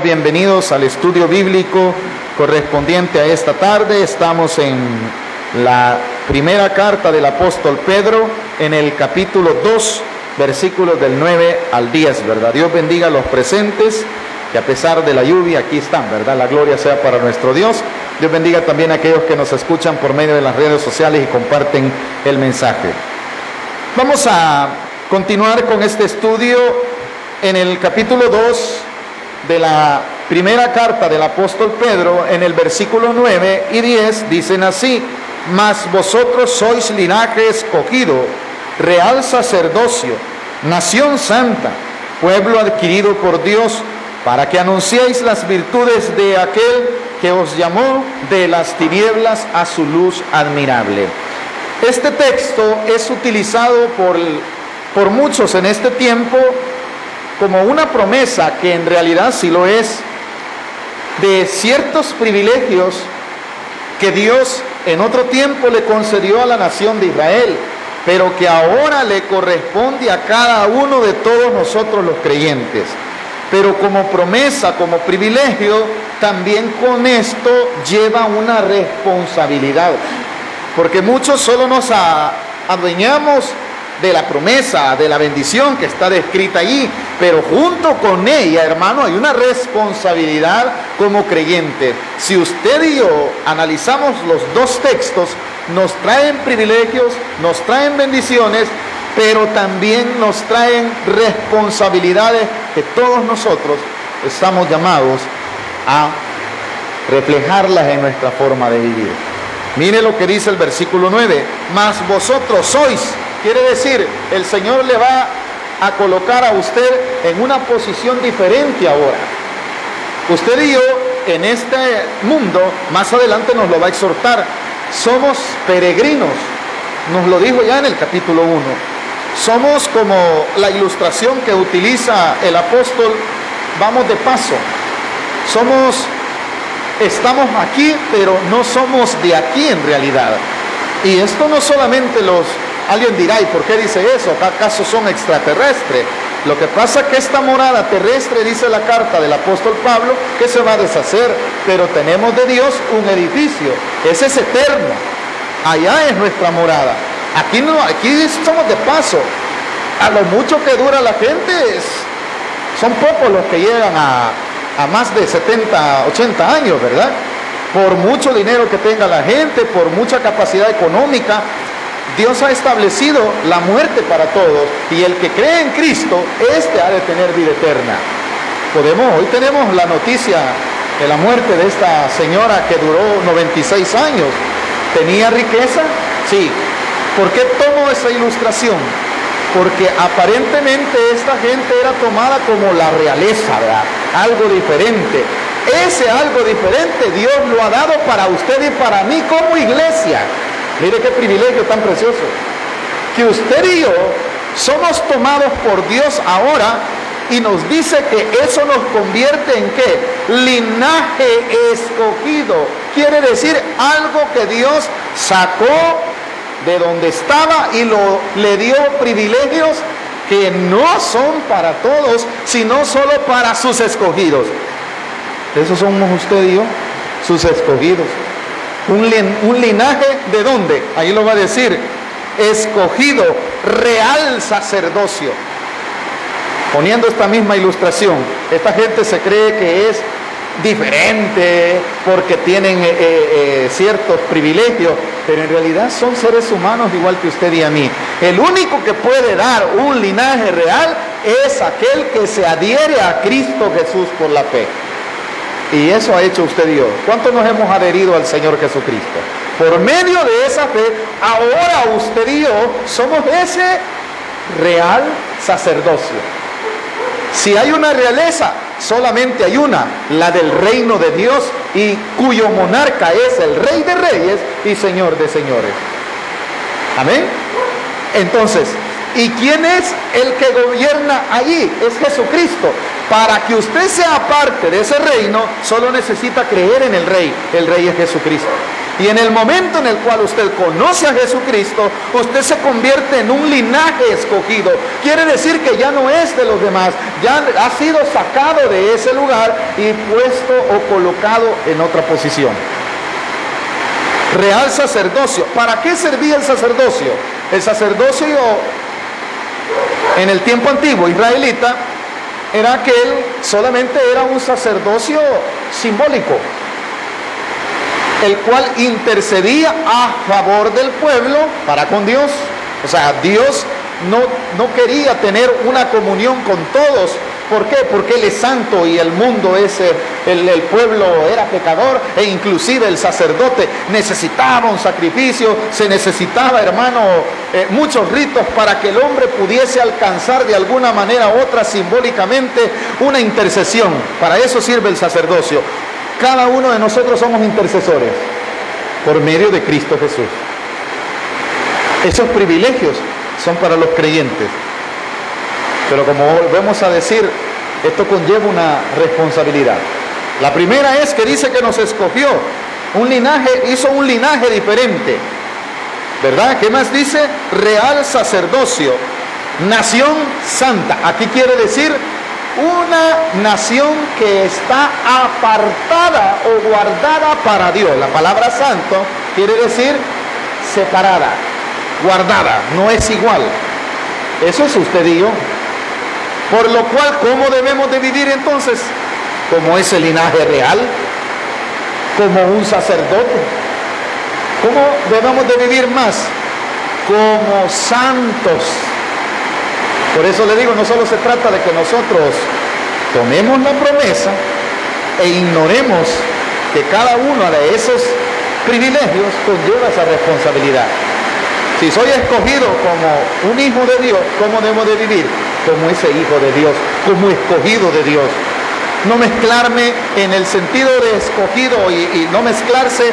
Bienvenidos al estudio bíblico correspondiente a esta tarde. Estamos en la primera carta del apóstol Pedro, en el capítulo 2, versículos del 9 al 10, ¿verdad? Dios bendiga a los presentes, que a pesar de la lluvia aquí están, ¿verdad? La gloria sea para nuestro Dios. Dios bendiga también a aquellos que nos escuchan por medio de las redes sociales y comparten el mensaje. Vamos a continuar con este estudio en el capítulo 2 de la primera carta del apóstol Pedro. En el versículo 9 y 10 dicen así: mas vosotros sois linaje escogido, real sacerdocio, nación santa, pueblo adquirido por Dios, para que anunciéis las virtudes de aquel que os llamó de las tinieblas a su luz admirable. Este texto es utilizado por muchos en este tiempo como una promesa, que en realidad sí lo es, de ciertos privilegios que Dios en otro tiempo le concedió a la nación de Israel, pero que ahora le corresponde a cada uno de todos nosotros los creyentes. Pero como promesa, como privilegio, también con esto lleva una responsabilidad, porque muchos solo nos adueñamos de la promesa, de la bendición que está descrita allí, pero junto con ella, hermano, hay una responsabilidad como creyente. Si usted y yo analizamos los dos textos, nos traen privilegios, nos traen bendiciones, pero también nos traen responsabilidades que todos nosotros estamos llamados a reflejarlas en nuestra forma de vivir. Mire lo que dice el versículo 9: mas vosotros sois. Quiere decir, el Señor le va a colocar a usted en una posición diferente ahora. Usted y yo, en este mundo, más adelante nos lo va a exhortar, somos peregrinos. Nos lo dijo ya en el capítulo 1. Somos como la ilustración que utiliza el apóstol: vamos de paso. Estamos aquí, pero no somos de aquí en realidad. Y esto no solamente alguien dirá: ¿y por qué dice eso? ¿Acaso son extraterrestres? Lo que pasa es que esta morada terrestre, dice la carta del apóstol Pablo, que se va a deshacer, pero tenemos de Dios un edificio. Ese es eterno. Allá es nuestra morada. Aquí no, aquí somos de paso. A lo mucho que dura la gente, son pocos los que llegan a más de 70, 80 años, ¿verdad? Por mucho dinero que tenga la gente, por mucha capacidad económica, Dios ha establecido la muerte para todos, y el que cree en Cristo, este ha de tener vida eterna. Hoy tenemos la noticia de la muerte de esta señora que duró 96 años. ¿Tenía riqueza? Sí. ¿Por qué tomo esa ilustración? Porque aparentemente esta gente era tomada como la realeza, ¿verdad? Algo diferente. Ese algo diferente Dios lo ha dado para usted y para mí como iglesia. Mire qué privilegio tan precioso, que usted y yo somos tomados por Dios ahora, y nos dice que eso nos convierte en ¿qué? Linaje escogido. Quiere decir algo que Dios sacó de donde estaba y le dio privilegios que no son para todos, sino solo para sus escogidos. Esos somos usted y yo, sus escogidos. Un linaje, ¿de dónde? Ahí lo va a decir: escogido, real sacerdocio. Poniendo esta misma ilustración, esta gente se cree que es diferente porque tienen ciertos privilegios, pero en realidad son seres humanos igual que usted y a mí. El único que puede dar un linaje real es aquel que se adhiere a Cristo Jesús por la fe. Y eso ha hecho usted y yo. ¿Cuántos nos hemos adherido al Señor Jesucristo? Por medio de esa fe, ahora usted y yo somos ese real sacerdocio. Si hay una realeza, solamente hay una, la del reino de Dios, y cuyo monarca es el Rey de Reyes y Señor de Señores. Amén. Entonces, ¿y quién es el que gobierna allí? Es Jesucristo. Para que usted sea parte de ese reino, solo necesita creer en el Rey. El Rey es Jesucristo. Y en el momento en el cual usted conoce a Jesucristo, usted se convierte en un linaje escogido. Quiere decir que ya no es de los demás, ya ha sido sacado de ese lugar y puesto o colocado en otra posición. Real sacerdocio. ¿Para qué servía el sacerdocio? El sacerdocio en el tiempo antiguo israelita solamente era un sacerdocio simbólico, el cual intercedía a favor del pueblo para con Dios. O sea, Dios no quería tener una comunión con todos. ¿Por qué? Porque Él es santo y el mundo el pueblo era pecador, e inclusive el sacerdote necesitaba un sacrificio, se necesitaba, hermano, muchos ritos para que el hombre pudiese alcanzar de alguna manera u otra simbólicamente una intercesión. Para eso sirve el sacerdocio. Cada uno de nosotros somos intercesores por medio de Cristo Jesús. Esos privilegios son para los creyentes. Pero como volvemos a decir, esto conlleva una responsabilidad. La primera es que dice que nos escogió. Hizo un linaje diferente. ¿Verdad? ¿Qué más dice? Real sacerdocio. Nación santa. Aquí quiere decir una nación que está apartada o guardada para Dios. La palabra santo quiere decir separada, guardada, no es igual. Eso es usted y yo. Por lo cual, ¿cómo debemos de vivir entonces? Como ese linaje real, como un sacerdote. ¿Cómo debemos de vivir más? Como santos. Por eso le digo, no solo se trata de que nosotros tomemos la promesa e ignoremos que cada uno de esos privilegios conlleva esa responsabilidad. Si soy escogido como un hijo de Dios, ¿cómo debo de vivir? Como ese hijo de Dios, como escogido de Dios. No mezclarme en el sentido de escogido y no mezclarse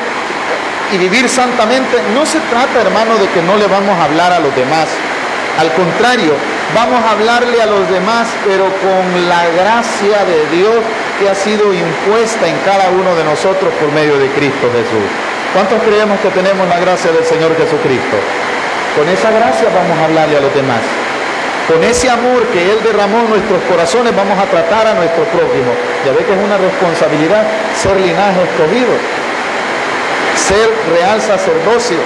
y vivir santamente. No se trata, hermano, de que no le vamos a hablar a los demás. Al contrario, vamos a hablarle a los demás, pero con la gracia de Dios que ha sido impuesta en cada uno de nosotros por medio de Cristo Jesús. ¿Cuántos creemos que tenemos la gracia del Señor Jesucristo? Con esa gracia vamos a hablarle a los demás. Con ese amor que Él derramó en nuestros corazones vamos a tratar a nuestro prójimo. Ya ve que es una responsabilidad ser linaje escogido, ser real sacerdocio.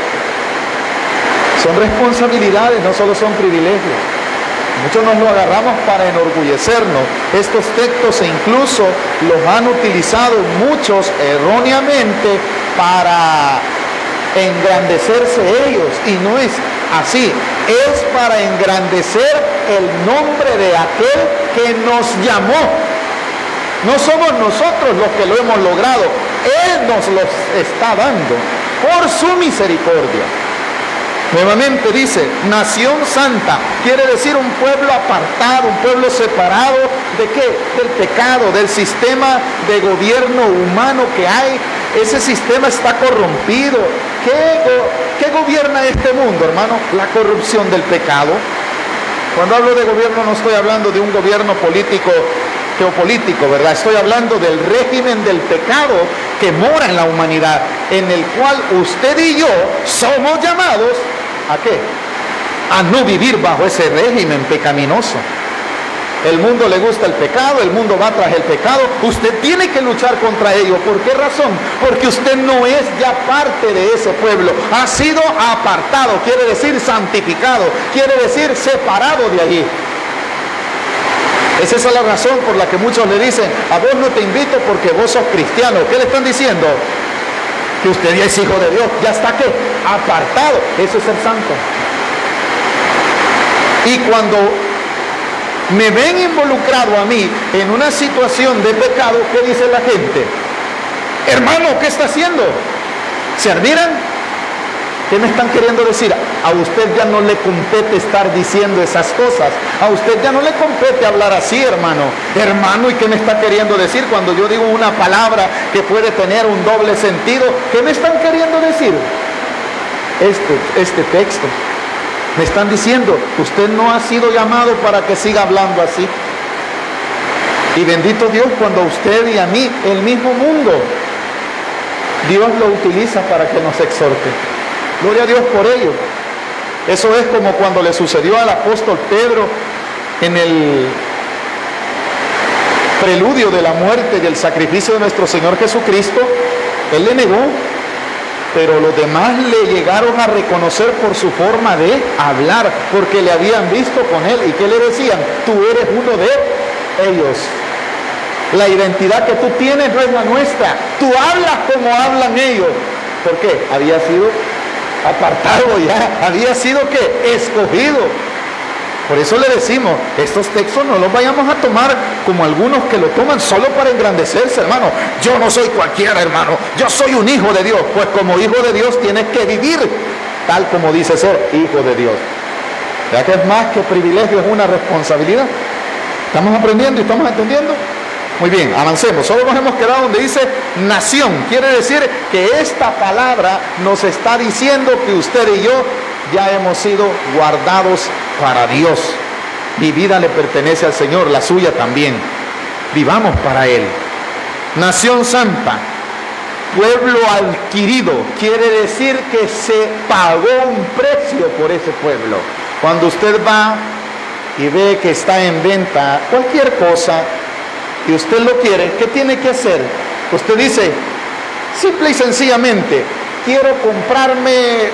Son responsabilidades, no solo son privilegios. Muchos nos lo agarramos para enorgullecernos. Estos textos incluso los han utilizado muchos erróneamente para engrandecerse ellos, y no es así. Es para engrandecer el nombre de aquel que nos llamó. No somos nosotros los que lo hemos logrado, Él nos los está dando por su misericordia. Nuevamente dice, nación santa, quiere decir un pueblo apartado, un pueblo separado, ¿de qué? Del pecado, del sistema de gobierno humano que hay. Ese sistema está corrompido. ¿Qué gobierna este mundo, hermano? La corrupción del pecado. Cuando hablo de gobierno no estoy hablando de un gobierno político, geopolítico, ¿verdad? Estoy hablando del régimen del pecado que mora en la humanidad, en el cual usted y yo somos llamados ¿a qué? A no vivir bajo ese régimen pecaminoso. El mundo le gusta el pecado, el mundo va tras el pecado. Usted tiene que luchar contra ello. ¿Por qué razón? Porque usted no es ya parte de ese pueblo. Ha sido apartado, quiere decir santificado, quiere decir separado de allí. Esa es la razón por la que muchos le dicen, a vos no te invito porque vos sos cristiano. ¿Qué le están diciendo? Que usted ya es hijo de Dios. ¿Ya está qué? Apartado. Eso es ser santo. Y cuando me ven involucrado a mí en una situación de pecado, ¿qué dice la gente? Hermano, ¿qué está haciendo? ¿Se admiran? ¿Qué me están queriendo decir? A usted ya no le compete estar diciendo esas cosas. A usted ya no le compete hablar así, hermano. Hermano, ¿y qué me está queriendo decir cuando yo digo una palabra que puede tener un doble sentido? ¿Qué me están queriendo decir? Este texto. Me están diciendo, usted no ha sido llamado para que siga hablando así. Y bendito Dios cuando a usted y a mí, el mismo mundo, Dios lo utiliza para que nos exhorte. Gloria a Dios por ello. Eso es como cuando le sucedió al apóstol Pedro en el preludio de la muerte y del sacrificio de nuestro Señor Jesucristo. Él le negó, pero los demás le llegaron a reconocer por su forma de hablar, porque le habían visto con él. ¿Y qué le decían? Tú eres uno de ellos. La identidad que tú tienes no es la nuestra. Tú hablas como hablan ellos. ¿Por qué? Había sido apartado ya, había sido ¿qué? Escogido. Por eso le decimos, estos textos no los vayamos a tomar como algunos que lo toman solo para engrandecerse, hermano. Yo no soy cualquiera, hermano. Yo soy un hijo de Dios. Pues como hijo de Dios tienes que vivir tal como dice ser hijo de Dios. ¿Verdad que es más que privilegio, es una responsabilidad? ¿Estamos aprendiendo y estamos entendiendo? Muy bien, avancemos. Solo nos hemos quedado donde dice nación. Quiere decir que esta palabra nos está diciendo que usted y yo ya hemos sido guardados para Dios. Mi vida le pertenece al Señor, la suya también. Vivamos para Él. Nación santa, pueblo adquirido, quiere decir que se pagó un precio por ese pueblo. Cuando usted va y ve que está en venta cualquier cosa y usted lo quiere, ¿qué tiene que hacer? Usted dice, simple y sencillamente, quiero comprarme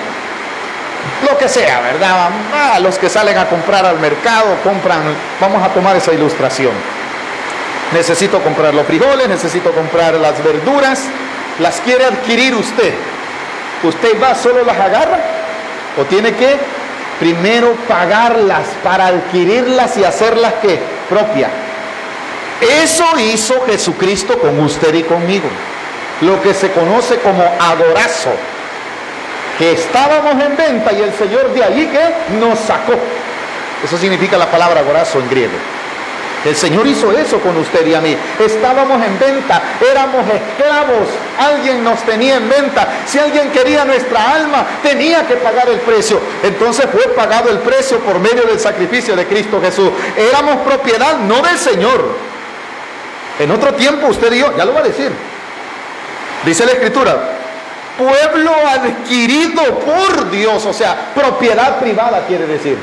lo que sea, ¿verdad? Los que salen a comprar al mercado, compran, vamos a tomar esa ilustración. Necesito comprar los frijoles, necesito comprar las verduras, las quiere adquirir usted. ¿Usted va, solo las agarra? ¿O tiene que primero pagarlas para adquirirlas y hacerlas ¿qué? Propias? Eso hizo Jesucristo con usted y conmigo. Lo que se conoce como agorazo. Que estábamos en venta y el Señor de allí que nos sacó. Eso significa la palabra agorazo en griego. El Señor hizo eso con usted y a mí. Estábamos en venta, éramos esclavos. Alguien nos tenía en venta. Si alguien quería nuestra alma, tenía que pagar el precio. Entonces fue pagado el precio por medio del sacrificio de Cristo Jesús. Éramos propiedad no del Señor. En otro tiempo usted y yo, ya lo va a decir. Dice la Escritura, pueblo adquirido por Dios, o sea, propiedad privada quiere decir.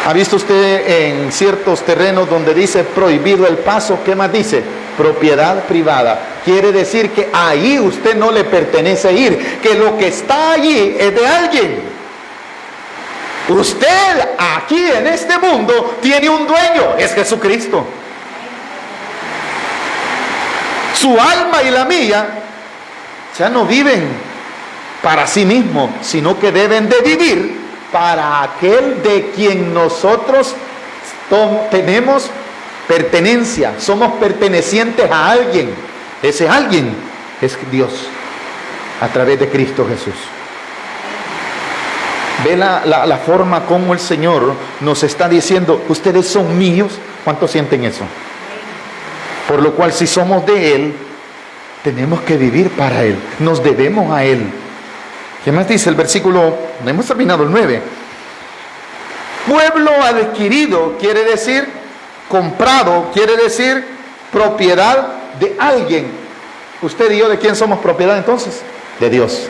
¿Ha visto usted en ciertos terrenos donde dice prohibido el paso? ¿Qué más dice? Propiedad privada. Quiere decir que ahí usted no le pertenece ir, que lo que está allí es de alguien. Usted aquí en este mundo tiene un dueño, es Jesucristo. Su alma y la mía ya no viven para sí mismos, sino que deben de vivir para aquel de quien nosotros tenemos pertenencia, somos pertenecientes a alguien. Ese alguien es Dios, a través de Cristo Jesús. Ve la forma como el Señor nos está diciendo, ustedes son míos. ¿Cuántos sienten eso? Por lo cual, si somos de Él, tenemos que vivir para Él, nos debemos a Él. ¿Qué más dice el versículo? No hemos terminado el 9. Pueblo adquirido quiere decir comprado, quiere decir propiedad de alguien. Usted y yo, ¿de quién somos propiedad entonces? De Dios.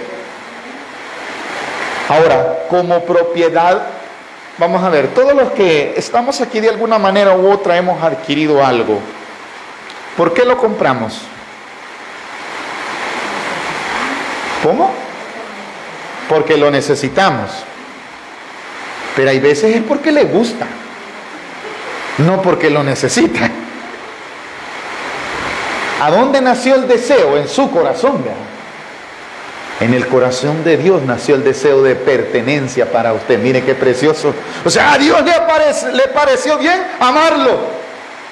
Ahora, como propiedad, vamos a ver, todos los que estamos aquí de alguna manera u otra hemos adquirido algo. ¿Por qué lo compramos? ¿Cómo? Porque lo necesitamos. Pero hay veces es porque le gusta, no porque lo necesita. ¿A dónde nació el deseo? En su corazón, ¿verdad? En el corazón de Dios nació el deseo de pertenencia para usted. Mire qué precioso. O sea, a Dios le pareció bien amarlo.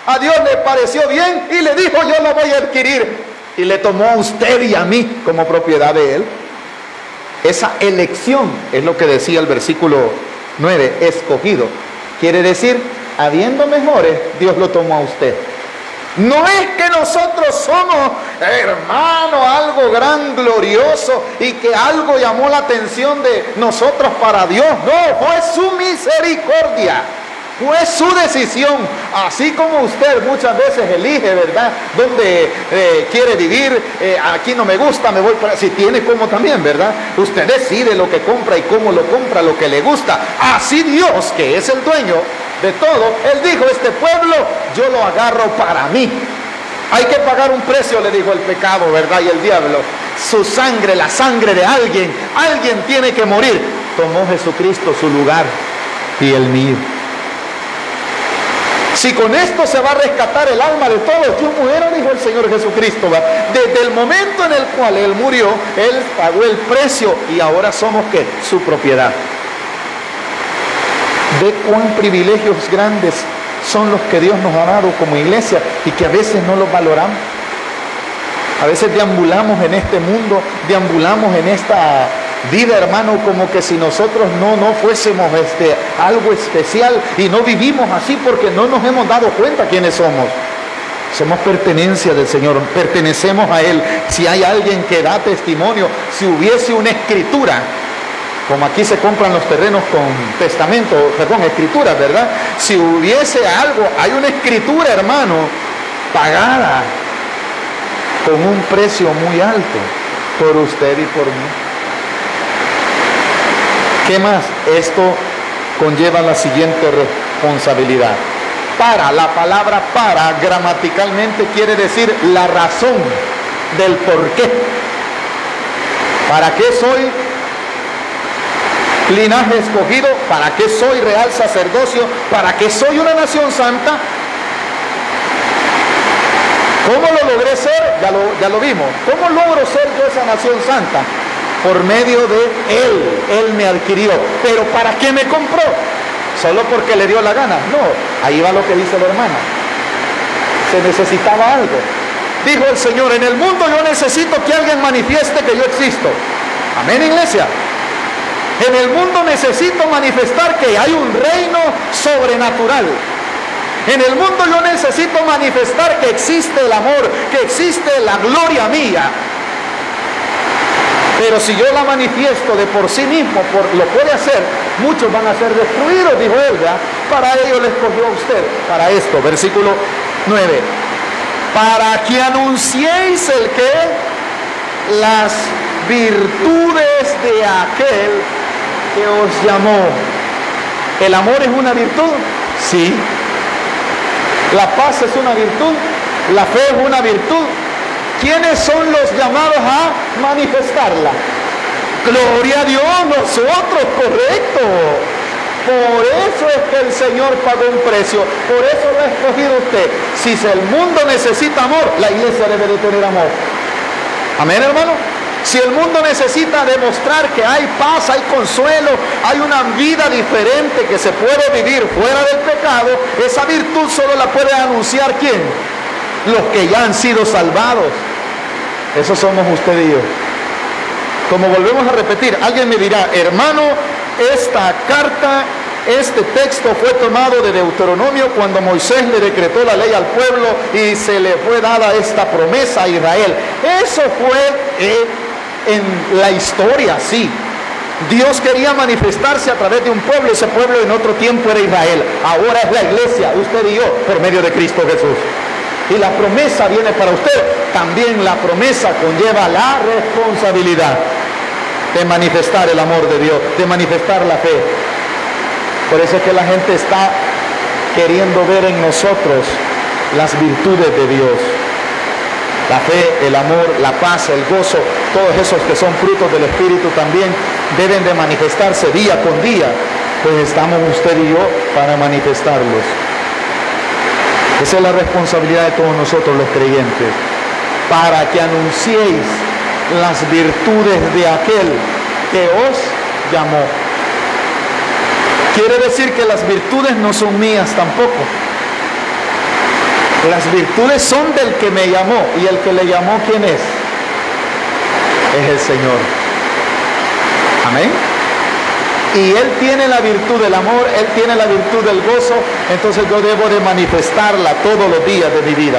A Dios le pareció bien y le dijo, yo lo voy a adquirir. Y le tomó a usted y a mí como propiedad de Él. Esa elección es lo que decía el versículo 9, escogido. Quiere decir, habiendo mejores, Dios lo tomó a usted. No es que nosotros somos, hermano, algo gran, glorioso, y que algo llamó la atención de nosotros para Dios. No, fue su misericordia. Fue su decisión, así como usted muchas veces elige, ¿verdad?, dónde quiere vivir. Aquí no me gusta, me voy para... Si tiene como también, ¿verdad? Usted decide lo que compra y cómo lo compra, lo que le gusta. Así Dios, que es el dueño de todo, Él dijo, este pueblo yo lo agarro para mí. Hay que pagar un precio, le dijo el pecado, ¿verdad?, y el diablo. Su sangre, la sangre de alguien tiene que morir. Tomó Jesucristo su lugar y el mío. Si con esto se va a rescatar el alma de todos, yo muero, dijo el Señor Jesucristo. Desde el momento en el cual Él murió, Él pagó el precio y ahora somos, ¿qué?, su propiedad. Ve cuán privilegios grandes son los que Dios nos ha dado como iglesia y que a veces no los valoramos. A veces deambulamos en este mundo, deambulamos en esta vida, hermano, como que si nosotros no fuésemos algo especial, y no vivimos así porque no nos hemos dado cuenta quiénes somos. Somos pertenencia del Señor, pertenecemos a Él. Si hay alguien que da testimonio, si hubiese una escritura, como aquí se compran los terrenos con escrituras, ¿verdad? Si hubiese algo, hay una escritura, hermano, pagada con un precio muy alto por usted y por mí. ¿Qué más? Esto conlleva la siguiente responsabilidad. La palabra para, gramaticalmente quiere decir la razón del por qué. ¿Para qué soy linaje escogido? ¿Para qué soy real sacerdocio? ¿Para qué soy una nación santa? ¿Cómo lo logré ser? Ya lo vimos. ¿Cómo logro ser yo esa nación santa? Por medio de Él me adquirió. ¿Pero para qué me compró? ¿Solo porque le dio la gana? No, ahí va lo que dice la hermana. Se necesitaba algo. Dijo el Señor, en el mundo yo necesito que alguien manifieste que yo existo. Amén, iglesia. En el mundo necesito manifestar que hay un reino sobrenatural. En el mundo yo necesito manifestar que existe el amor, que existe la gloria mía. Pero si yo la manifiesto de por sí mismo, lo puede hacer, muchos van a ser destruidos, dijo él, ¿verdad? Para ello le escogió a usted, para esto, versículo 9. Para que anunciéis el que, las virtudes de aquel que os llamó. ¿El amor es una virtud? Sí. ¿La paz es una virtud? ¿La fe es una virtud? ¿Quiénes son los llamados a manifestarla? Gloria a Dios, nosotros, correcto. Por eso es que el Señor pagó un precio, por eso lo ha escogido usted. Si el mundo necesita amor, la iglesia debe de tener amor. Amén, hermano. Si el mundo necesita demostrar que hay paz, hay consuelo, hay una vida diferente que se puede vivir fuera del pecado, esa virtud solo la puede anunciar ¿quién? Los que ya han sido salvados. Esos somos usted y yo. Como volvemos a repetir, alguien me dirá, hermano, esta carta, este texto fue tomado de Deuteronomio cuando Moisés le decretó la ley al pueblo y se le fue dada esta promesa a Israel. Eso fue en la historia, sí. Dios quería manifestarse a través de un pueblo, ese pueblo en otro tiempo era Israel. Ahora es la iglesia, usted y yo, por medio de Cristo Jesús. Y la promesa viene para usted. También la promesa conlleva la responsabilidad de manifestar el amor de Dios, de manifestar la fe. Por eso es que la gente está queriendo ver en nosotros las virtudes de Dios. La fe, el amor, la paz, el gozo, todos esos que son frutos del Espíritu también deben de manifestarse día con día. Pues estamos usted y yo para manifestarlos. Esa es la responsabilidad de todos nosotros los creyentes, para que anunciéis las virtudes de aquel que os llamó. Quiere decir que las virtudes no son mías tampoco. Las virtudes son del que me llamó, y el que le llamó, ¿quién es? Es el Señor. Amén. Y Él tiene la virtud del amor, Él tiene la virtud del gozo, entonces yo debo de manifestarla todos los días de mi vida.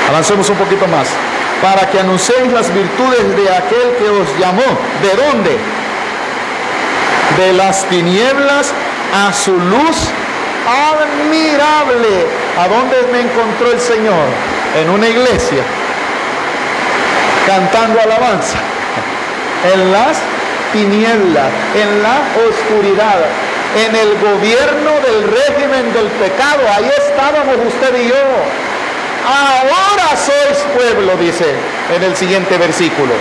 Avancemos un poquito más. Para que anunciéis las virtudes de aquel que os llamó. ¿De dónde? De las tinieblas a su luz admirable. ¿A dónde me encontró el Señor? En una iglesia, cantando alabanza, en las tinieblas, en la oscuridad, en el gobierno del régimen del pecado. Ahí estábamos usted y yo. Ahora sois pueblo, dice en el siguiente versículo.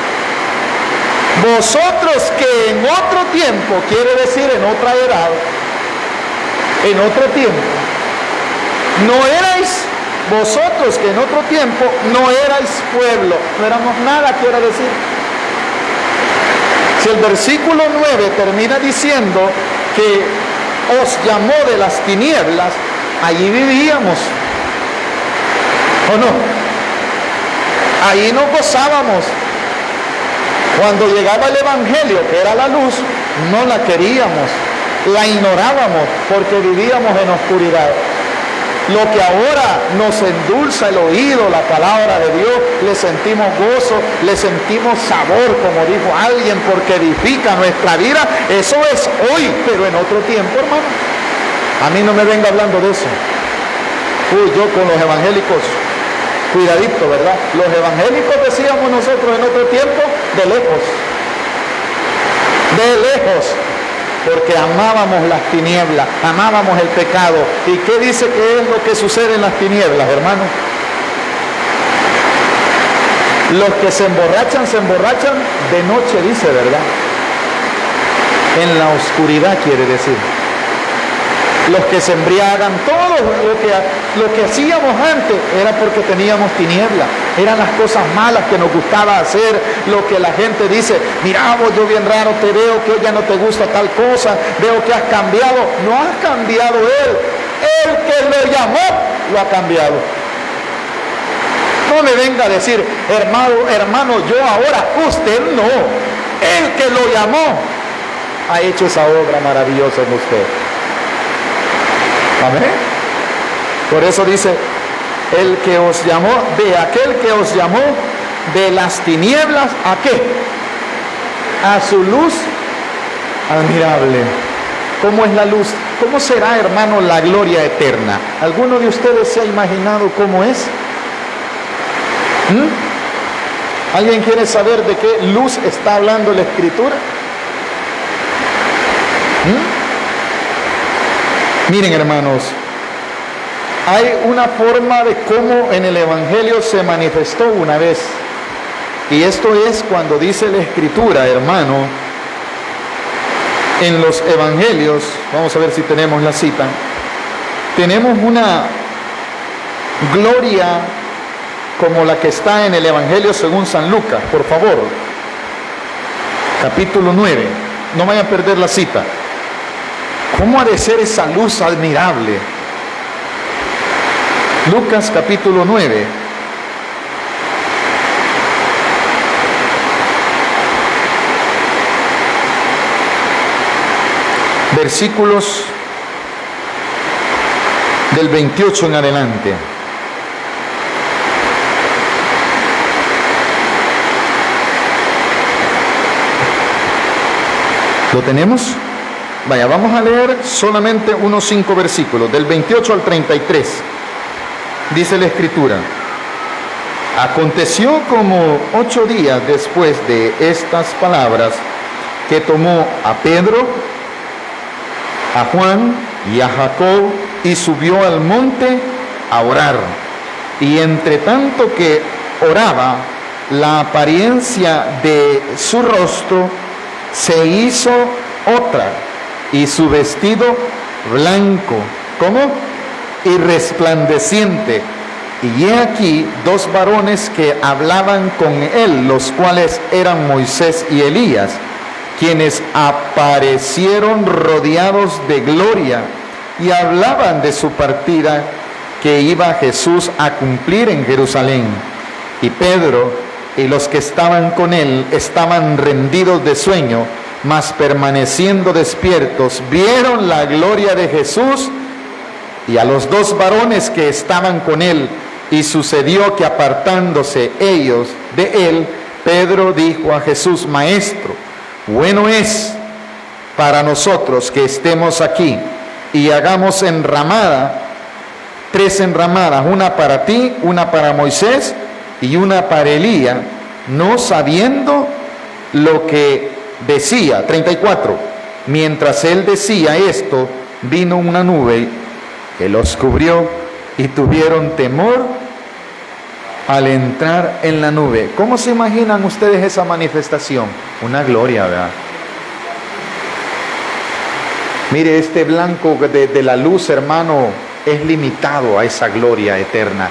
Vosotros que en otro tiempo, quiere decir en otra edad, en otro tiempo, no erais, vosotros que en otro tiempo no erais pueblo, no éramos nada, quiere decir. Si el versículo 9 termina diciendo que os llamó de las tinieblas, allí vivíamos, ¿o no? Ahí nos gozábamos. Cuando llegaba el Evangelio, que era la luz, no la queríamos, la ignorábamos porque vivíamos en oscuridad. Lo que ahora nos endulza el oído, la palabra de Dios, le sentimos gozo, le sentimos sabor, como dijo alguien, porque edifica nuestra vida. Eso es hoy, pero en otro tiempo, hermano. A mí no me venga hablando de eso. Yo con los evangélicos, cuidadito, ¿verdad? Los evangélicos, decíamos nosotros en otro tiempo, de lejos. De lejos. Porque amábamos las tinieblas, amábamos el pecado. ¿Y qué dice que es lo que sucede en las tinieblas, hermano? Los que se emborrachan de noche, dice, ¿verdad? En la oscuridad, quiere decir. Los que se embriagan, todo lo que hacíamos antes era porque teníamos tinieblas. Eran las cosas malas que nos gustaba hacer. Lo que la gente dice, mira vos, yo bien raro te veo, que ya no te gusta tal cosa, veo que has cambiado. No has cambiado él. El que lo llamó lo ha cambiado. No me venga a decir, hermano, yo ahora, usted no. El que lo llamó ha hecho esa obra maravillosa en usted. Amén. Por eso dice, el que os llamó, de aquel que os llamó de las tinieblas, ¿a qué? A su luz admirable. ¿Cómo es la luz? ¿Cómo será, hermano, la gloria eterna? ¿Alguno de ustedes se ha imaginado cómo es? ¿Alguien quiere saber de qué luz está hablando la Escritura? Miren, hermanos, hay una forma de cómo en el Evangelio se manifestó una vez. Y esto es cuando dice la Escritura, hermano, en los Evangelios, vamos a ver si tenemos la cita, tenemos una gloria como la que está en el Evangelio según San Lucas, por favor. Capítulo 9, no vayan a perder la cita. ¿Cómo ha de ser esa luz admirable? Lucas capítulo 9. Versículos del 28 en adelante. ¿Lo tenemos? Vaya, vamos a leer solamente unos 5 versículos, del 28 al 33. Dice la Escritura: aconteció como 8 días después de estas palabras, que tomó a Pedro, a Juan y a Jacob, y subió al monte a orar. Y entre tanto que oraba, la apariencia de su rostro se hizo otra, y su vestido blanco, ¿cómo? Y resplandeciente. Y he aquí 2 varones que hablaban con él, los cuales eran Moisés y Elías, quienes aparecieron rodeados de gloria, y hablaban de su partida que iba Jesús a cumplir en Jerusalén. Y Pedro y los que estaban con él estaban rendidos de sueño, mas permaneciendo despiertos, vieron la gloria de Jesús y a los 2 varones que estaban con él. Y sucedió que apartándose ellos de él, Pedro dijo a Jesús: Maestro, bueno es para nosotros que estemos aquí. y hagamos enramada, 3 enramadas, una para ti, una para Moisés y una para Elías, no sabiendo lo que decía. 34. Mientras él decía esto, vino una nube que los cubrió y tuvieron temor al entrar en la nube. ¿Cómo se imaginan ustedes esa manifestación? Una gloria, ¿verdad? Mire, este blanco de la luz, hermano, es limitado a esa gloria eterna.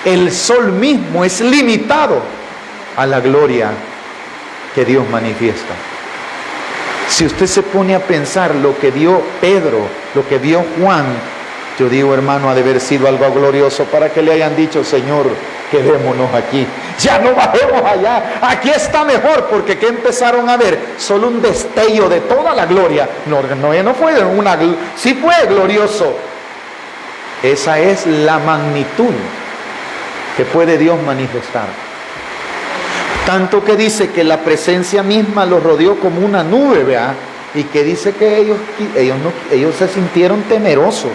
El sol mismo es limitado a la gloria que Dios manifiesta. Si usted se pone a pensar lo que vio Pedro, lo que vio Juan, yo digo, hermano, ha de haber sido algo glorioso para que le hayan dicho: Señor, quedémonos aquí, ya no bajemos allá, aquí está mejor, porque ¿qué empezaron a ver? Solo un destello de toda la gloria. No fue sí fue glorioso. Esa es la magnitud que puede Dios manifestar. Tanto que dice que la presencia misma los rodeó como una nube, ¿verdad? Y que dice que ellos se sintieron temerosos,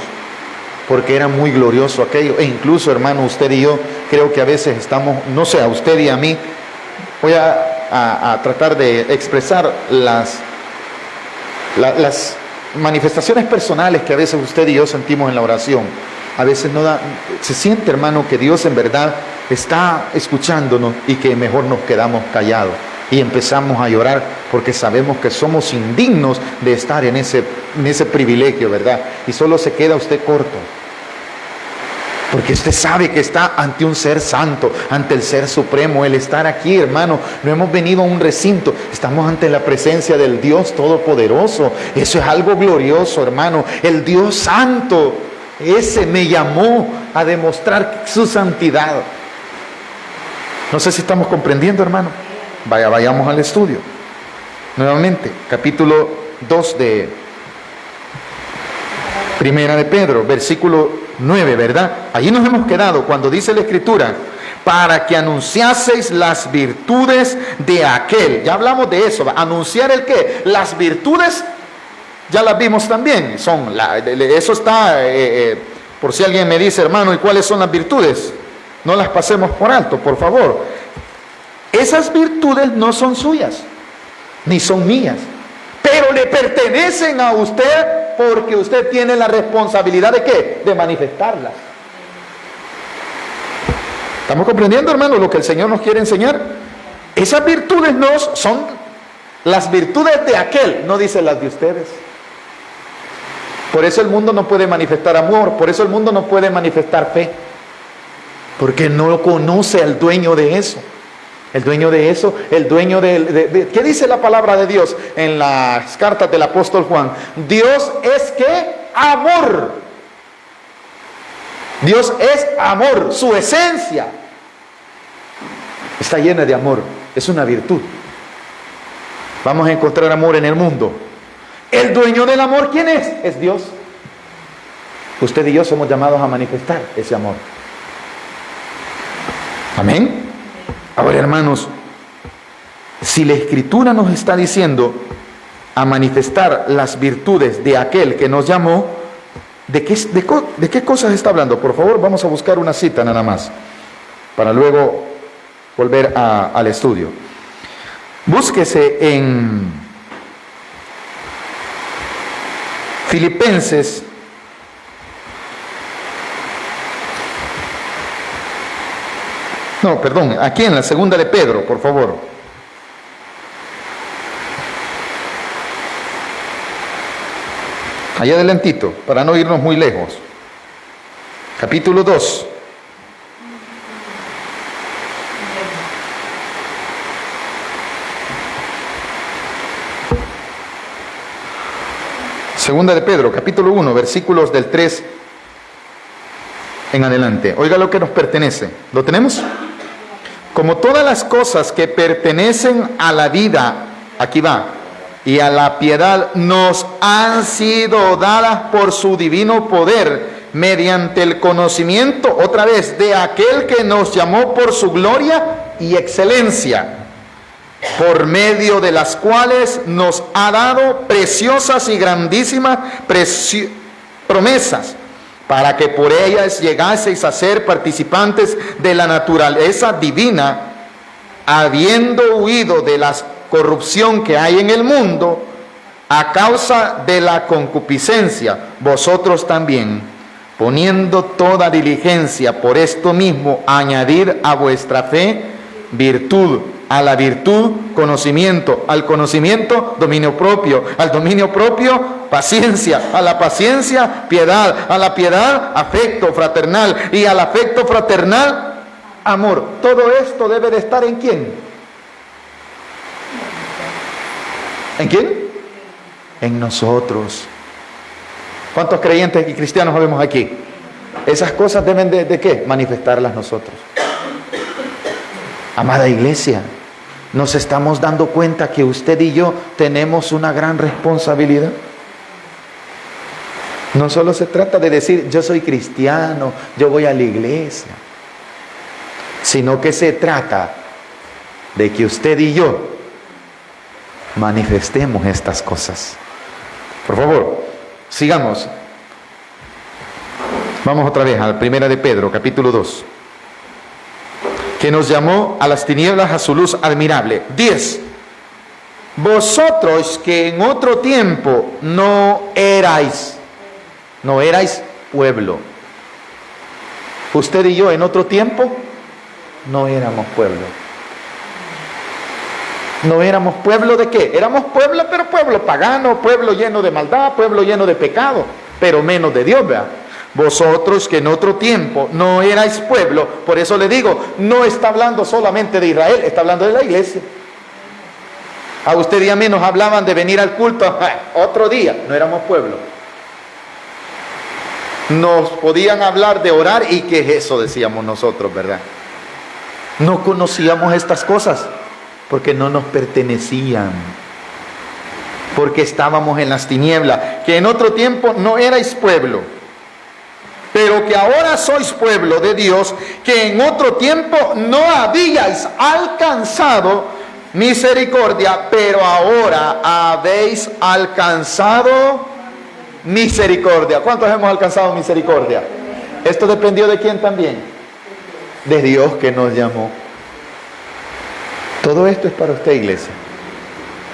porque era muy glorioso aquello. E incluso, hermano, usted y yo, creo que a veces estamos, no sé, a usted y a mí, voy a tratar de expresar las manifestaciones personales que a veces usted y yo sentimos en la oración. A veces se siente, hermano, que Dios en verdad está escuchándonos y que mejor nos quedamos callados y empezamos a llorar porque sabemos que somos indignos de estar en ese privilegio, ¿verdad? Y solo se queda usted corto, porque usted sabe que está ante un ser santo, ante el ser supremo. El estar aquí, hermano, no hemos venido a un recinto, estamos ante la presencia del Dios Todopoderoso. Eso es algo glorioso, hermano. El Dios Santo, ese me llamó a demostrar su santidad. No sé si estamos comprendiendo, hermano. Vayamos al estudio. Nuevamente, capítulo 2 de Primera de Pedro, versículo 9, ¿verdad? Allí nos hemos quedado cuando dice la Escritura: para que anunciaseis las virtudes de aquel. Ya hablamos de eso. ¿Anunciar el qué? Las virtudes, ya las vimos también. Eso está, por si alguien me dice: hermano, ¿y cuáles son las virtudes? No las pasemos por alto, por favor. Esas virtudes no son suyas, ni son mías, pero le pertenecen a usted, porque usted tiene la responsabilidad ¿de qué? De manifestarlas. ¿Estamos comprendiendo, hermano, lo que el Señor nos quiere enseñar? Esas virtudes no son las virtudes de aquel, no dice las de ustedes. Por eso el mundo no puede manifestar amor, por eso el mundo no puede manifestar fe, porque no conoce al dueño de eso. El dueño de eso, el dueño ¿qué dice la palabra de Dios en las cartas del apóstol Juan? Dios es ¿qué? Amor. Dios es amor, su esencia está llena de amor, es una virtud. Vamos a encontrar amor en el mundo. El dueño del amor, ¿quién es? Es Dios. Usted y yo somos llamados a manifestar ese amor. Amén. Ahora, hermanos, si la Escritura nos está diciendo a manifestar las virtudes de aquel que nos llamó, ¿de qué cosas está hablando? Por favor, vamos a buscar una cita nada más, para luego volver al estudio. Búsquese en Filipenses aquí en la segunda de Pedro, por favor. Allá adelantito, para no irnos muy lejos. Capítulo 2. Segunda de Pedro, capítulo 1, versículos del 3 en adelante. Oiga lo que nos pertenece. ¿Lo tenemos? Como todas las cosas que pertenecen a la vida, aquí va, y a la piedad, nos han sido dadas por su divino poder, mediante el conocimiento, otra vez, de aquel que nos llamó por su gloria y excelencia, por medio de las cuales nos ha dado preciosas y grandísimas promesas, para que por ellas llegaseis a ser participantes de la naturaleza divina, habiendo huido de la corrupción que hay en el mundo, a causa de la concupiscencia. Vosotros también, poniendo toda diligencia por esto mismo, añadir a vuestra fe virtud, a la virtud conocimiento, al conocimiento dominio propio, al dominio propio paciencia, a la paciencia piedad, a la piedad afecto fraternal, y al afecto fraternal amor. Todo esto debe de estar ¿en quién? ¿En quién? En nosotros. ¿Cuántos creyentes y cristianos vemos aquí? Esas cosas deben de ¿qué? Manifestarlas nosotros. Amada iglesia, nos estamos dando cuenta que usted y yo tenemos una gran responsabilidad. No solo se trata de decir yo soy cristiano, yo voy a la iglesia, sino que se trata de que usted y yo manifestemos estas cosas. Por favor, sigamos. Vamos otra vez a la primera de Pedro, capítulo 2. Que nos llamó a las tinieblas a su luz admirable. 10. Vosotros que en otro tiempo no erais pueblo. Usted y yo en otro tiempo no éramos pueblo. No éramos pueblo de qué? Éramos pueblo, pero pueblo pagano, pueblo lleno de maldad, pueblo lleno de pecado, pero menos de Dios, ¿verdad? Vosotros que en otro tiempo no erais pueblo, por eso le digo, no está hablando solamente de Israel, está hablando de la iglesia. A usted y a mí nos hablaban de venir al culto, otro día, no éramos pueblo. Nos podían hablar de orar y ¿qué es eso? Decíamos nosotros, ¿verdad? No conocíamos estas cosas porque no nos pertenecían, porque estábamos en las tinieblas, que en otro tiempo no erais pueblo, pero que ahora sois pueblo de Dios, que en otro tiempo no habíais alcanzado misericordia, pero ahora habéis alcanzado misericordia. ¿Cuántos hemos alcanzado misericordia? Esto dependió de quién también, de Dios que nos llamó. Todo esto es para usted, iglesia,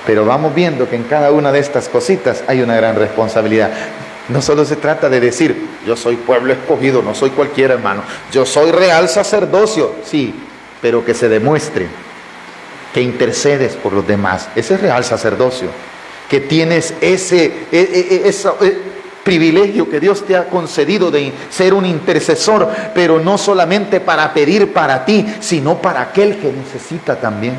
pero vamos viendo que en cada una de estas cositas hay una gran responsabilidad. No solo se trata de decir yo soy pueblo escogido, no soy cualquier hermano, yo soy real sacerdocio, sí, pero que se demuestre que intercedes por los demás. Ese es real sacerdocio, que tienes ese privilegio que Dios te ha concedido de ser un intercesor, pero no solamente para pedir para ti, sino para aquel que necesita también.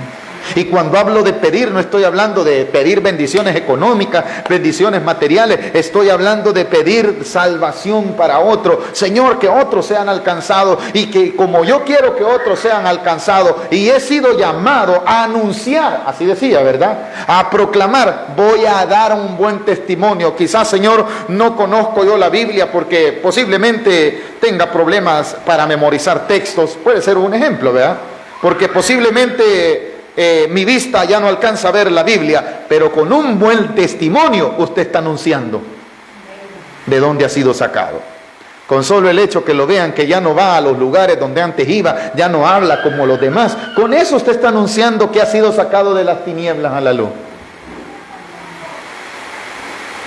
Y cuando hablo de pedir, no estoy hablando de pedir bendiciones económicas, bendiciones materiales, estoy hablando de pedir salvación para otro. Señor, que otros sean alcanzados, y que como yo quiero que otros sean alcanzados, y he sido llamado a anunciar, así decía, ¿verdad? A proclamar, voy a dar un buen testimonio. Quizás, Señor, no conozco yo la Biblia porque posiblemente tenga problemas para memorizar textos. Puede ser un ejemplo, ¿verdad? Porque posiblemente mi vista ya no alcanza a ver la Biblia, pero con un buen testimonio usted está anunciando de dónde ha sido sacado. Con solo el hecho que lo vean, que ya no va a los lugares donde antes iba, ya no habla como los demás, con eso usted está anunciando que ha sido sacado de las tinieblas a la luz.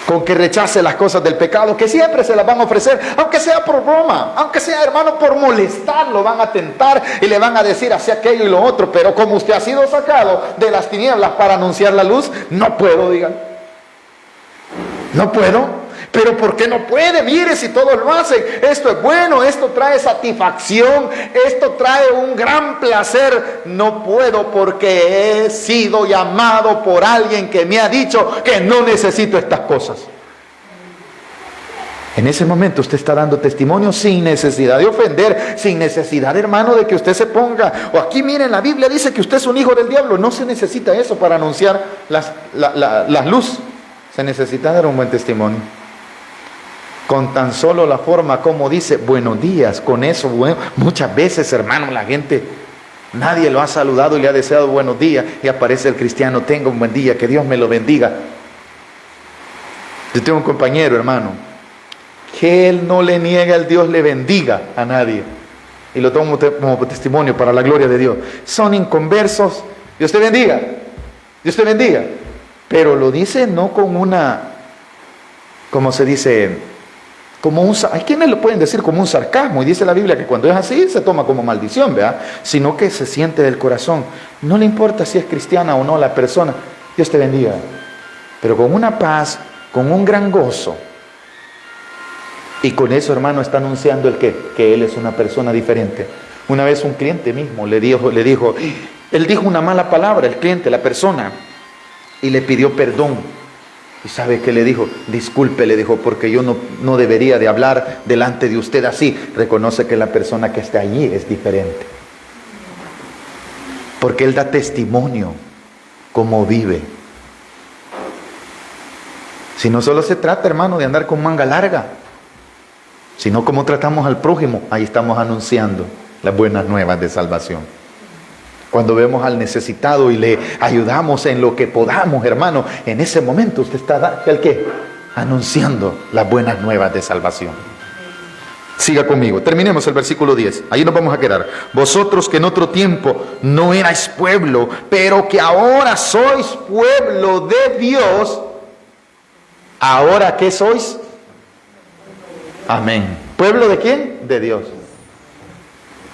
Con que rechace las cosas del pecado, que siempre se las van a ofrecer, aunque sea por broma, aunque sea, hermano, por molestar, lo van a tentar y le van a decir así aquello y lo otro, pero como usted ha sido sacado de las tinieblas para anunciar la luz, no puedo, digan. No puedo. Pero ¿por qué no puede? Mire, si todos lo hacen, esto es bueno, esto trae satisfacción, esto trae un gran placer. No puedo porque he sido llamado por alguien que me ha dicho que no necesito estas cosas. En ese momento usted está dando testimonio sin necesidad de ofender, sin necesidad, hermano, de que usted se ponga, o aquí miren, la Biblia dice que usted es un hijo del diablo. No se necesita eso para anunciar las luz. Se necesita dar un buen testimonio. Con tan solo la forma como dice buenos días, con eso, bueno, muchas veces, hermano, la gente, nadie lo ha saludado y le ha deseado buenos días, y aparece el cristiano, tenga un buen día, que Dios me lo bendiga. Yo tengo un compañero, hermano, que él no le niega el Dios le bendiga a nadie. Y lo tomo como testimonio para la gloria de Dios. Son inconversos. Dios te bendiga. Dios te bendiga. Pero lo dice no con una, como se dice, como un, hay quienes lo pueden decir como un sarcasmo, y dice la Biblia que cuando es así se toma como maldición, ¿verdad? Sino que se siente del corazón. No le importa si es cristiana o no la persona. Dios te bendiga. Pero con una paz, con un gran gozo. Y con eso, hermano, está anunciando el qué, que él es una persona diferente. Una vez un cliente mismo le dijo, él dijo una mala palabra, el cliente, la persona, y le pidió perdón. ¿Y sabe qué le dijo? Disculpe, le dijo, porque yo no debería de hablar delante de usted así. Reconoce que la persona que está allí es diferente. Porque él da testimonio cómo vive. Si no solo se trata, hermano, de andar con manga larga, sino cómo tratamos al prójimo, ahí estamos anunciando las buenas nuevas de salvación. Cuando vemos al necesitado y le ayudamos en lo que podamos, hermano, en ese momento usted está, ¿el qué? Anunciando las buenas nuevas de salvación. Siga conmigo, terminemos el versículo 10, ahí nos vamos a quedar. Vosotros que en otro tiempo no erais pueblo, pero que ahora sois pueblo de Dios, ¿ahora qué sois? Amén. ¿Pueblo de quién? De Dios.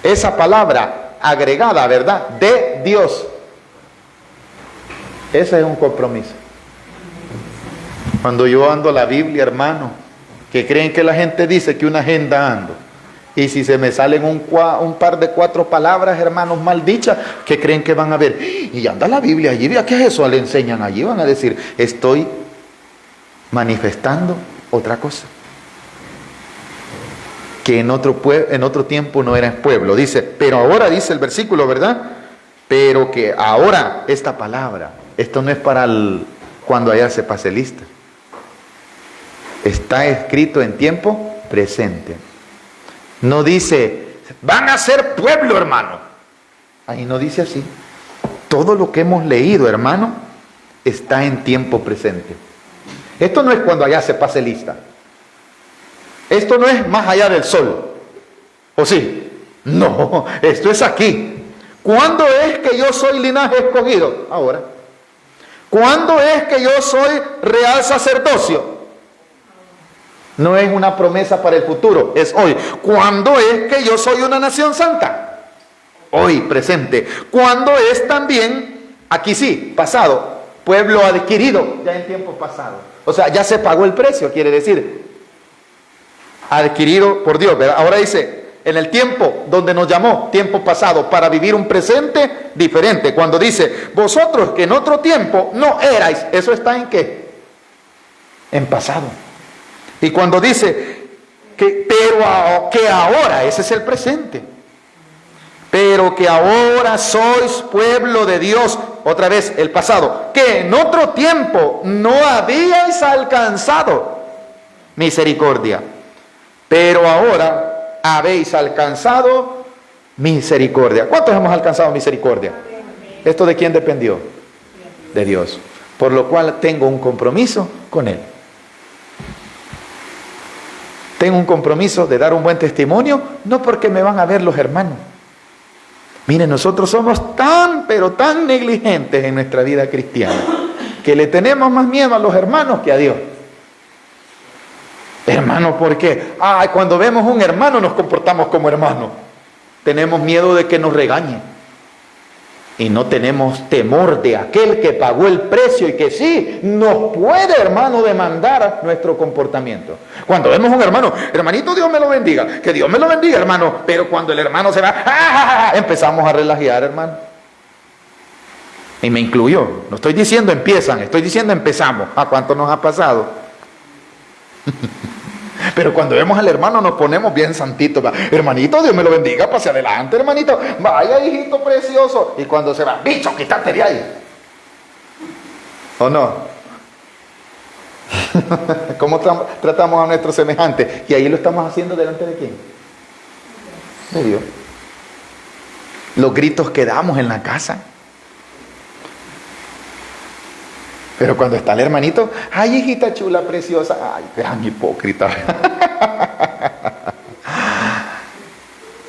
Esa palabra agregada, ¿verdad? De Dios. Ese es un compromiso. Cuando yo ando la Biblia, hermano, que creen que la gente dice que una agenda ando, y si se me salen un par de 4 palabras, hermanos, mal dichas, que creen que van a ver, y anda la Biblia allí, vea qué es eso, le enseñan allí, van a decir, estoy manifestando otra cosa. Que en otro tiempo no eras pueblo. Dice, pero ahora, dice el versículo, ¿verdad? Pero que ahora esta palabra, esto no es para cuando allá se pase lista. Está escrito en tiempo presente. No dice, van a ser pueblo, hermano. Ahí no dice así. Todo lo que hemos leído, hermano, está en tiempo presente. Esto no es cuando allá se pase lista. Esto no es más allá del sol. ¿O sí? No, esto es aquí. ¿Cuándo es que yo soy linaje escogido? Ahora. ¿Cuándo es que yo soy real sacerdocio? No es una promesa para el futuro, es hoy. ¿Cuándo es que yo soy una nación santa? Hoy, presente. ¿Cuándo es también, aquí sí, pasado, pueblo adquirido? Ya en tiempo pasado. O sea, ya se pagó el precio, quiere decir. Adquirido por Dios, ¿verdad? Ahora dice, en el tiempo donde nos llamó, tiempo pasado, para vivir un presente diferente. Cuando dice, vosotros que en otro tiempo no erais, ¿eso está en qué? En pasado. Y cuando dice, pero que ahora, ese es el presente. Pero que ahora sois pueblo de Dios, otra vez el pasado, que en otro tiempo no habíais alcanzado misericordia. Pero ahora habéis alcanzado misericordia. ¿Cuántos hemos alcanzado misericordia? ¿Esto de quién dependió? De Dios. Por lo cual tengo un compromiso con Él. Tengo un compromiso de dar un buen testimonio, no porque me van a ver los hermanos. Miren, nosotros somos tan, pero tan negligentes en nuestra vida cristiana, que le tenemos más miedo a los hermanos que a Dios. Hermano, ¿por qué? Cuando vemos un hermano nos comportamos como hermanos. Tenemos miedo de que nos regañe. Y no tenemos temor de aquel que pagó el precio y que sí, nos puede, hermano, demandar nuestro comportamiento. Cuando vemos un hermano, hermanito, Dios me lo bendiga, que Dios me lo bendiga, hermano. Pero cuando el hermano se va, empezamos a relajar, hermano. Y me incluyo. No estoy diciendo empiezan, estoy diciendo empezamos. ¿A cuánto nos ha pasado? Pero cuando vemos al hermano nos ponemos bien santitos. Hermanito, Dios me lo bendiga, pase adelante, hermanito. Vaya, hijito precioso. Y cuando se va, bicho, quítate de ahí. ¿O no? ¿Cómo tratamos a nuestros semejantes? Y ahí lo estamos haciendo delante de ¿quién? De Dios. Los gritos que damos en la casa. Pero cuando está el hermanito, ay, hijita chula, preciosa, ay, gran hipócrita.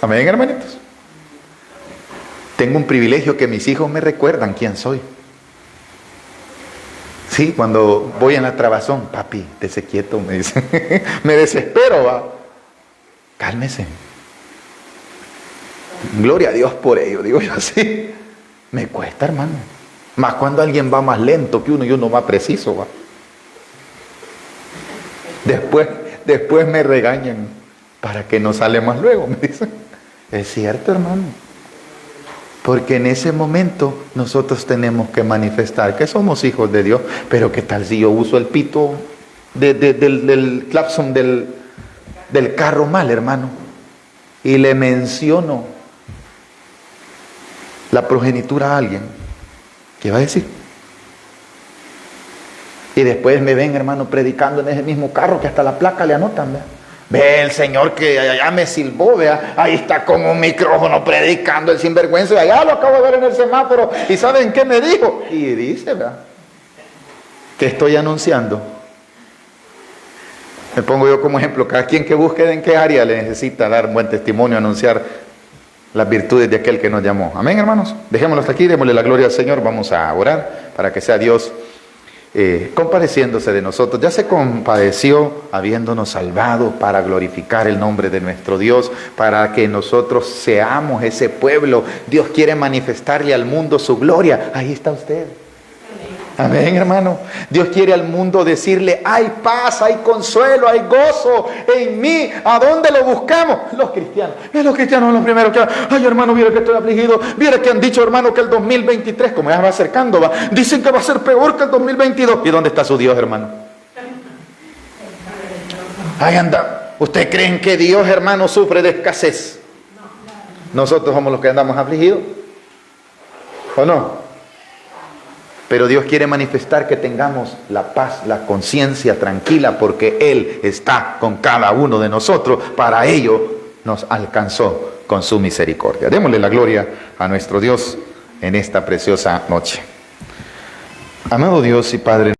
Amén, hermanitos. Tengo un privilegio que mis hijos me recuerdan quién soy. Sí, cuando voy en la trabazón, papi, dése quieto, me dicen. Me desespero, va. Cálmese. Gloria a Dios por ello, digo yo así. Me cuesta, hermano. Más cuando alguien va más lento que uno y uno más preciso, va. Después me regañan. ¿Para que no sale más luego? Me dicen. Es cierto, hermano. Porque en ese momento nosotros tenemos que manifestar que somos hijos de Dios. Pero ¿qué tal si yo uso el pito del claxon del carro mal, hermano? Y le menciono la progenitura a alguien. ¿Qué va a decir? Y después me ven, hermano, predicando en ese mismo carro que hasta la placa le anotan, ¿verdad? Ve el señor que allá me silbó, vea, ahí está con un micrófono predicando el sinvergüenza, allá lo acabo de ver en el semáforo, y ¿saben qué me dijo? Y dice, vea, que estoy anunciando. Me pongo yo como ejemplo, cada quien que busque en qué área le necesita dar buen testimonio, anunciar las virtudes de aquel que nos llamó. Amén, hermanos. Dejémoslo hasta aquí, démosle la gloria al Señor, vamos a orar para que sea Dios compadeciéndose de nosotros. Ya se compadeció habiéndonos salvado para glorificar el nombre de nuestro Dios, para que nosotros seamos ese pueblo. Dios quiere manifestarle al mundo su gloria. Ahí está usted. Amén, hermano. Dios quiere al mundo decirle: hay paz, hay consuelo, hay gozo en mí. ¿A dónde lo buscamos? Los cristianos. Los cristianos son los primeros que: ay, hermano, mira que estoy afligido. Mira que han dicho, hermano, que el 2023, como ya va acercando, dicen que va a ser peor que el 2022. ¿Y dónde está su Dios, hermano? Ahí anda. ¿Ustedes creen que Dios, hermano, sufre de escasez? Nosotros somos los que andamos afligidos, ¿o no? Pero Dios quiere manifestar que tengamos la paz, la conciencia tranquila, porque Él está con cada uno de nosotros. Para ello nos alcanzó con su misericordia. Démosle la gloria a nuestro Dios en esta preciosa noche. Amado Dios y Padre.